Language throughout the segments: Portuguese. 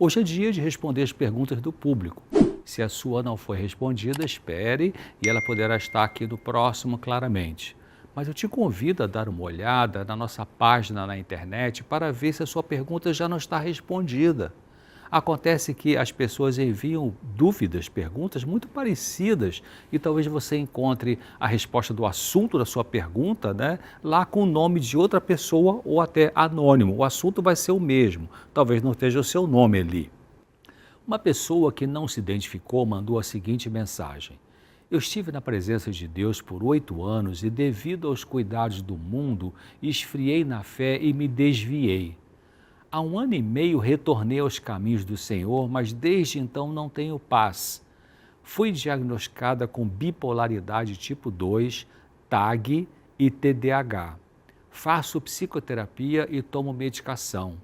Hoje é dia de responder as perguntas do público. Se a sua não foi respondida, espere e ela poderá estar aqui no próximo claramente. Mas eu te convido a dar uma olhada na nossa página na internet para ver se a sua pergunta já não está respondida. Acontece que as pessoas enviam dúvidas, perguntas muito parecidas e talvez você encontre a resposta do assunto da sua pergunta, lá com o nome de outra pessoa ou até anônimo. O assunto vai ser o mesmo, talvez não esteja o seu nome ali. Uma pessoa que não se identificou mandou a seguinte mensagem: eu estive na presença de Deus por 8 anos e, devido aos cuidados do mundo, esfriei na fé e me desviei. Há 1 ano e meio retornei aos caminhos do Senhor, mas desde então não tenho paz. Fui diagnosticada com bipolaridade tipo 2, TAG e TDAH. Faço psicoterapia e tomo medicação.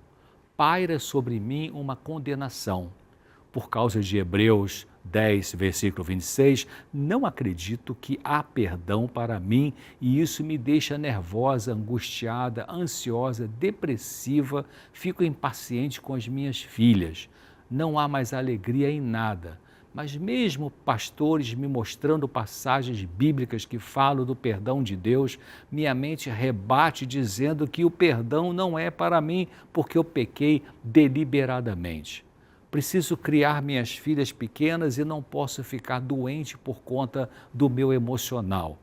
Paira sobre mim uma condenação. Por causa de Hebreus 10, versículo 26, não acredito que há perdão para mim e isso me deixa nervosa, angustiada, ansiosa, depressiva, fico impaciente com as minhas filhas. Não há mais alegria em nada. Mas mesmo pastores me mostrando passagens bíblicas que falam do perdão de Deus, minha mente rebate dizendo que o perdão não é para mim porque eu pequei deliberadamente. Preciso criar minhas filhas pequenas e não posso ficar doente por conta do meu emocional.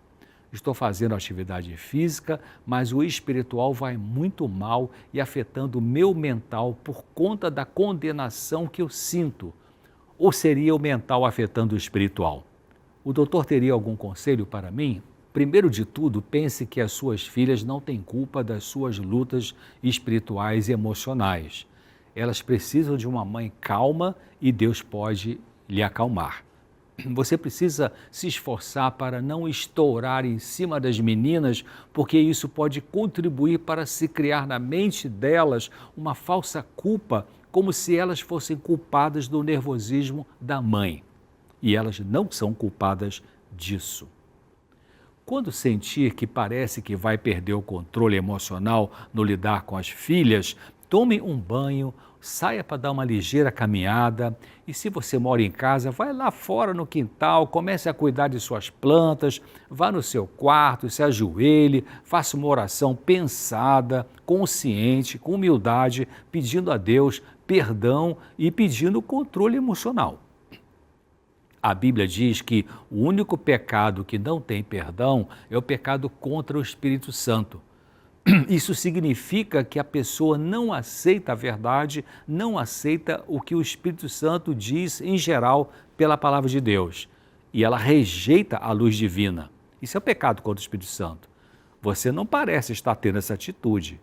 Estou fazendo atividade física, mas o espiritual vai muito mal e afetando o meu mental por conta da condenação que eu sinto. Ou seria o mental afetando o espiritual? O doutor teria algum conselho para mim? Primeiro de tudo, pense que as suas filhas não têm culpa das suas lutas espirituais e emocionais. Elas precisam de uma mãe calma e Deus pode lhe acalmar. Você precisa se esforçar para não estourar em cima das meninas, porque isso pode contribuir para se criar na mente delas uma falsa culpa, como se elas fossem culpadas do nervosismo da mãe. E elas não são culpadas disso. Quando sentir que parece que vai perder o controle emocional no lidar com as filhas, tome um banho, saia para dar uma ligeira caminhada e, se você mora em casa, vai lá fora no quintal, comece a cuidar de suas plantas, vá no seu quarto, se ajoelhe, faça uma oração pensada, consciente, com humildade, pedindo a Deus perdão e pedindo controle emocional. A Bíblia diz que o único pecado que não tem perdão é o pecado contra o Espírito Santo. Isso significa que a pessoa não aceita a verdade, não aceita o que o Espírito Santo diz em geral pela palavra de Deus. E ela rejeita a luz divina. Isso é o pecado contra o Espírito Santo. Você não parece estar tendo essa atitude.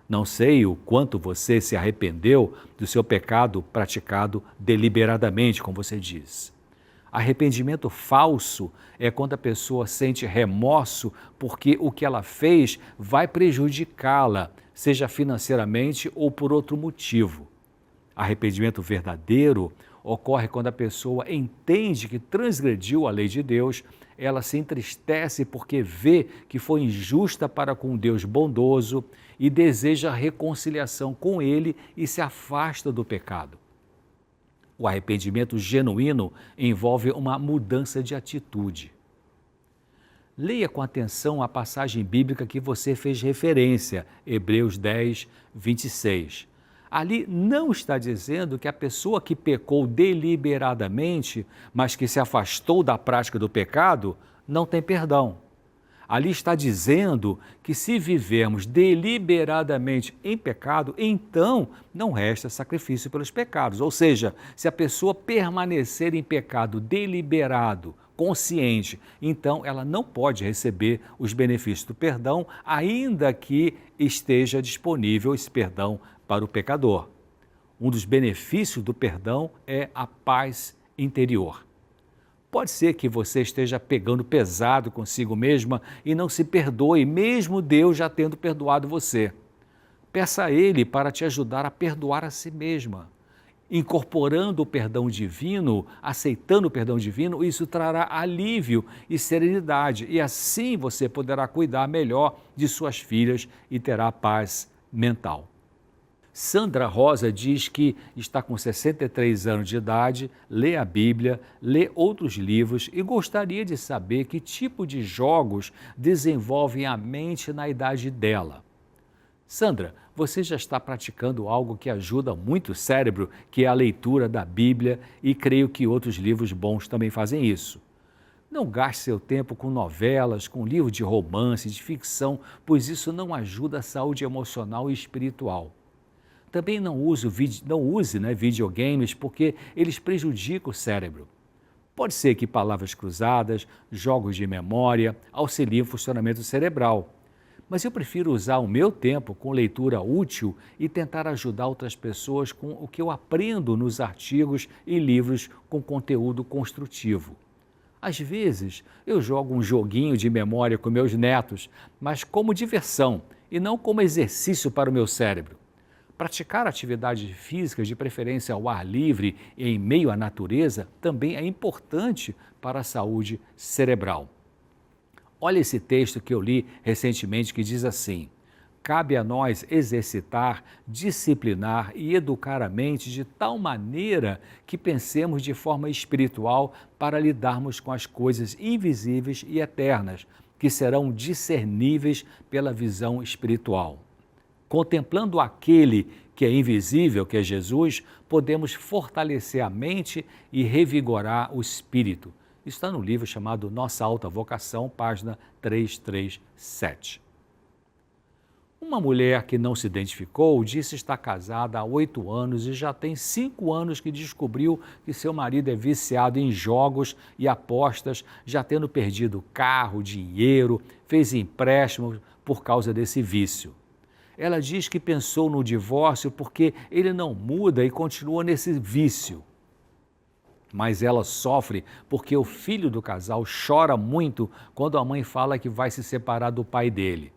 Não sei o quanto você se arrependeu do seu pecado praticado deliberadamente, como você diz. Arrependimento falso é quando a pessoa sente remorso porque o que ela fez vai prejudicá-la, seja financeiramente ou por outro motivo. Arrependimento verdadeiro ocorre quando a pessoa entende que transgrediu a lei de Deus, ela se entristece porque vê que foi injusta para com Deus bondoso e deseja reconciliação com Ele e se afasta do pecado. O arrependimento genuíno envolve uma mudança de atitude. Leia com atenção a passagem bíblica que você fez referência, Hebreus 10, 26. Ali não está dizendo que a pessoa que pecou deliberadamente, mas que se afastou da prática do pecado, não tem perdão. Ali está dizendo que se vivermos deliberadamente em pecado, então não resta sacrifício pelos pecados. Ou seja, se a pessoa permanecer em pecado deliberado, consciente, então ela não pode receber os benefícios do perdão, ainda que esteja disponível esse perdão para o pecador. Um dos benefícios do perdão é a paz interior. Pode ser que você esteja pegando pesado consigo mesma e não se perdoe, mesmo Deus já tendo perdoado você. Peça a Ele para te ajudar a perdoar a si mesma. Incorporando o perdão divino, aceitando o perdão divino, isso trará alívio e serenidade, e assim você poderá cuidar melhor de suas filhas e terá paz mental. Sandra Rosa diz que está com 63 anos de idade, lê a Bíblia, lê outros livros e gostaria de saber que tipo de jogos desenvolvem a mente na idade dela. Sandra, você já está praticando algo que ajuda muito o cérebro, que é a leitura da Bíblia, e creio que outros livros bons também fazem isso. Não gaste seu tempo com novelas, com livros de romance, de ficção, pois isso não ajuda a saúde emocional e espiritual. Também não use, videogames, porque eles prejudicam o cérebro. Pode ser que palavras cruzadas, jogos de memória, auxiliem o funcionamento cerebral. Mas eu prefiro usar o meu tempo com leitura útil e tentar ajudar outras pessoas com o que eu aprendo nos artigos e livros com conteúdo construtivo. Às vezes, eu jogo um joguinho de memória com meus netos, mas como diversão e não como exercício para o meu cérebro. Praticar atividades físicas, de preferência ao ar livre e em meio à natureza, também é importante para a saúde cerebral. Olha esse texto que eu li recentemente que diz assim: cabe a nós exercitar, disciplinar e educar a mente de tal maneira que pensemos de forma espiritual para lidarmos com as coisas invisíveis e eternas, que serão discerníveis pela visão espiritual. Contemplando aquele que é invisível, que é Jesus, podemos fortalecer a mente e revigorar o espírito. Está no livro chamado Nossa Alta Vocação, página 337. Uma mulher que não se identificou disse estar casada há 8 anos e já tem 5 anos que descobriu que seu marido é viciado em jogos e apostas, já tendo perdido carro, dinheiro, fez empréstimos por causa desse vício. Ela diz que pensou no divórcio porque ele não muda e continua nesse vício. Mas ela sofre porque o filho do casal chora muito quando a mãe fala que vai se separar do pai dele.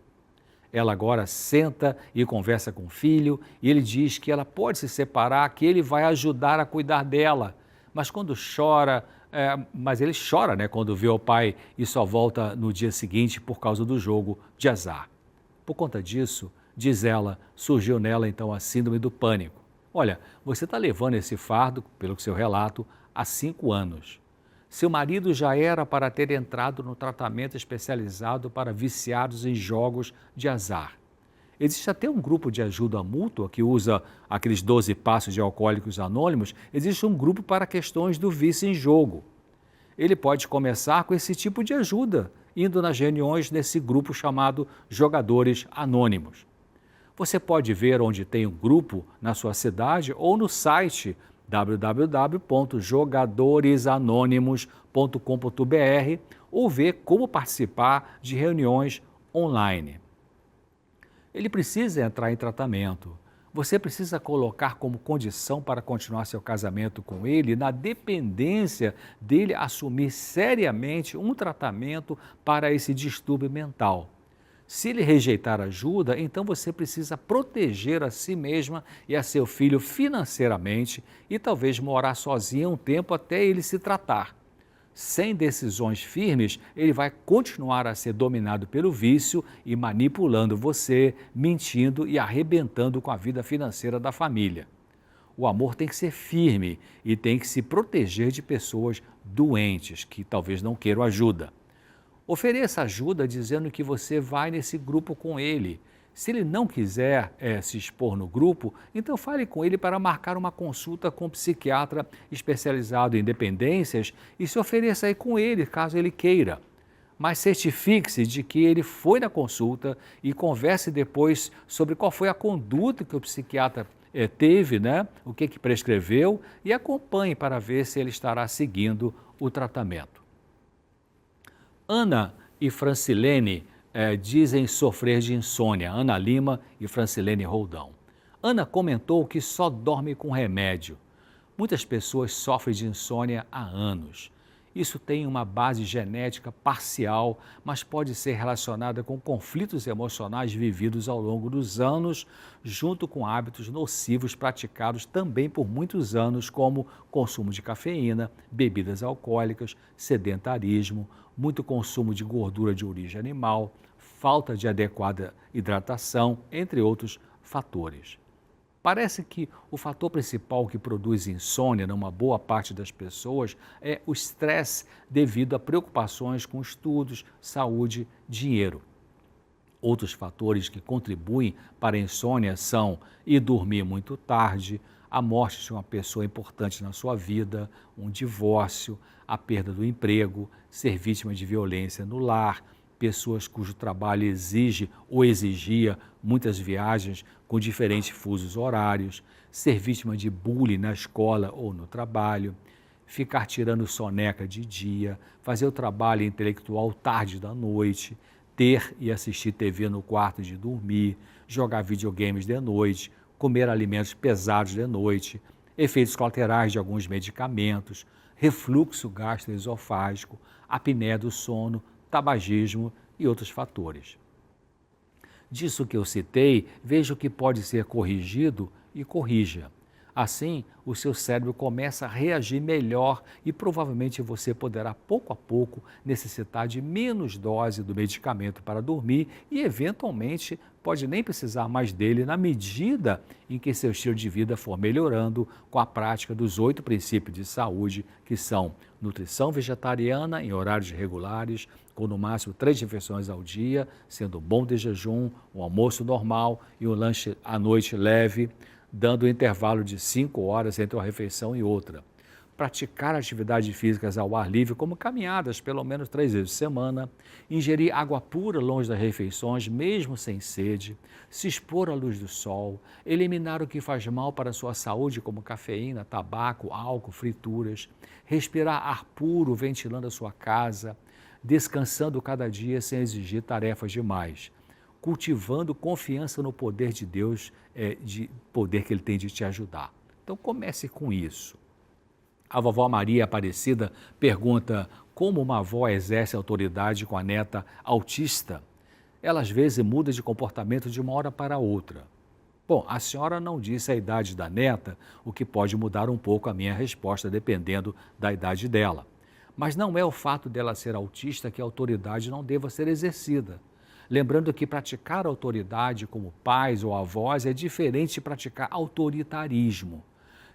Ela agora senta e conversa com o filho e ele diz que ela pode se separar, que ele vai ajudar a cuidar dela. Mas quando ele chora, quando vê o pai e só volta no dia seguinte por causa do jogo de azar. Por conta disso, diz ela, surgiu nela então a síndrome do pânico. Olha, você está levando esse fardo, pelo seu relato, há 5 anos. Seu marido já era para ter entrado no tratamento especializado para viciados em jogos de azar. Existe até um grupo de ajuda mútua que usa aqueles 12 passos de Alcoólicos Anônimos. Existe um grupo para questões do vício em jogo. Ele pode começar com esse tipo de ajuda, indo nas reuniões desse grupo chamado Jogadores Anônimos. Você pode ver onde tem um grupo na sua cidade ou no site www.jogadoresanonimos.com.br ou ver como participar de reuniões online. Ele precisa entrar em tratamento. Você precisa colocar como condição para continuar seu casamento com ele na dependência dele assumir seriamente um tratamento para esse distúrbio mental. Se ele rejeitar ajuda, então você precisa proteger a si mesma e a seu filho financeiramente e talvez morar sozinho um tempo até ele se tratar. Sem decisões firmes, ele vai continuar a ser dominado pelo vício e manipulando você, mentindo e arrebentando com a vida financeira da família. O amor tem que ser firme e tem que se proteger de pessoas doentes que talvez não queiram ajuda. Ofereça ajuda dizendo que você vai nesse grupo com ele. Se ele não quiser se expor no grupo, então fale com ele para marcar uma consulta com um psiquiatra especializado em dependências e se ofereça aí com ele, caso ele queira. Mas certifique-se de que ele foi na consulta e converse depois sobre qual foi a conduta que o psiquiatra teve, o que prescreveu e acompanhe para ver se ele estará seguindo o tratamento. Ana e Francilene dizem sofrer de insônia. Ana Lima e Francilene Roldão. Ana comentou que só dorme com remédio. Muitas pessoas sofrem de insônia há anos. Isso tem uma base genética parcial, mas pode ser relacionada com conflitos emocionais vividos ao longo dos anos, junto com hábitos nocivos praticados também por muitos anos, como consumo de cafeína, bebidas alcoólicas, sedentarismo, muito consumo de gordura de origem animal, falta de adequada hidratação, entre outros fatores. Parece que o fator principal que produz insônia numa boa parte das pessoas é o estresse devido a preocupações com estudos, saúde, dinheiro. Outros fatores que contribuem para a insônia são ir dormir muito tarde, a morte de uma pessoa importante na sua vida, um divórcio, a perda do emprego, ser vítima de violência no lar, pessoas cujo trabalho exige ou exigia muitas viagens com diferentes fusos horários, ser vítima de bullying na escola ou no trabalho, ficar tirando soneca de dia, fazer o trabalho intelectual tarde da noite, ter e assistir TV no quarto de dormir, jogar videogames de noite, comer alimentos pesados de noite, efeitos colaterais de alguns medicamentos, refluxo gastroesofágico, apneia do sono, tabagismo e outros fatores. Disso que eu citei, veja o que pode ser corrigido e corrija. Assim, o seu cérebro começa a reagir melhor e provavelmente você poderá, pouco a pouco, necessitar de menos dose do medicamento para dormir e, eventualmente, pode nem precisar mais dele na medida em que seu estilo de vida for melhorando com a prática dos 8 princípios de saúde, que são nutrição vegetariana em horários regulares, com no máximo 3 refeições ao dia, sendo bom de jejum, um almoço normal e um lanche à noite leve, dando um intervalo de 5 horas entre uma refeição e outra. Praticar atividades físicas ao ar livre, como caminhadas pelo menos 3 vezes por semana, ingerir água pura longe das refeições, mesmo sem sede, se expor à luz do sol, eliminar o que faz mal para a sua saúde, como cafeína, tabaco, álcool, frituras, respirar ar puro ventilando a sua casa, descansando cada dia sem exigir tarefas demais, cultivando confiança no poder de Deus, de poder que Ele tem de te ajudar. Então comece com isso. A vovó Maria Aparecida pergunta como uma avó exerce autoridade com a neta autista. Ela às vezes muda de comportamento de uma hora para outra. Bom, a senhora não disse a idade da neta, o que pode mudar um pouco a minha resposta dependendo da idade dela. Mas não é o fato dela ser autista que a autoridade não deva ser exercida. Lembrando que praticar autoridade como pais ou avós é diferente de praticar autoritarismo.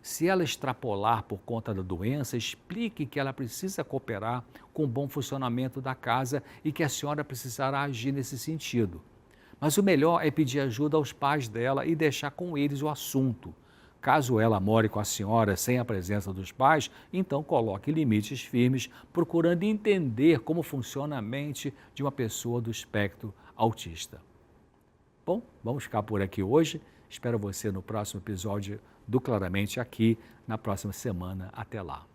Se ela extrapolar por conta da doença, explique que ela precisa cooperar com o bom funcionamento da casa e que a senhora precisará agir nesse sentido. Mas o melhor é pedir ajuda aos pais dela e deixar com eles o assunto. Caso ela more com a senhora sem a presença dos pais, então coloque limites firmes, procurando entender como funciona a mente de uma pessoa do espectro autista. Bom, vamos ficar por aqui hoje. Espero você no próximo episódio do Claramente aqui na próxima semana. Até lá.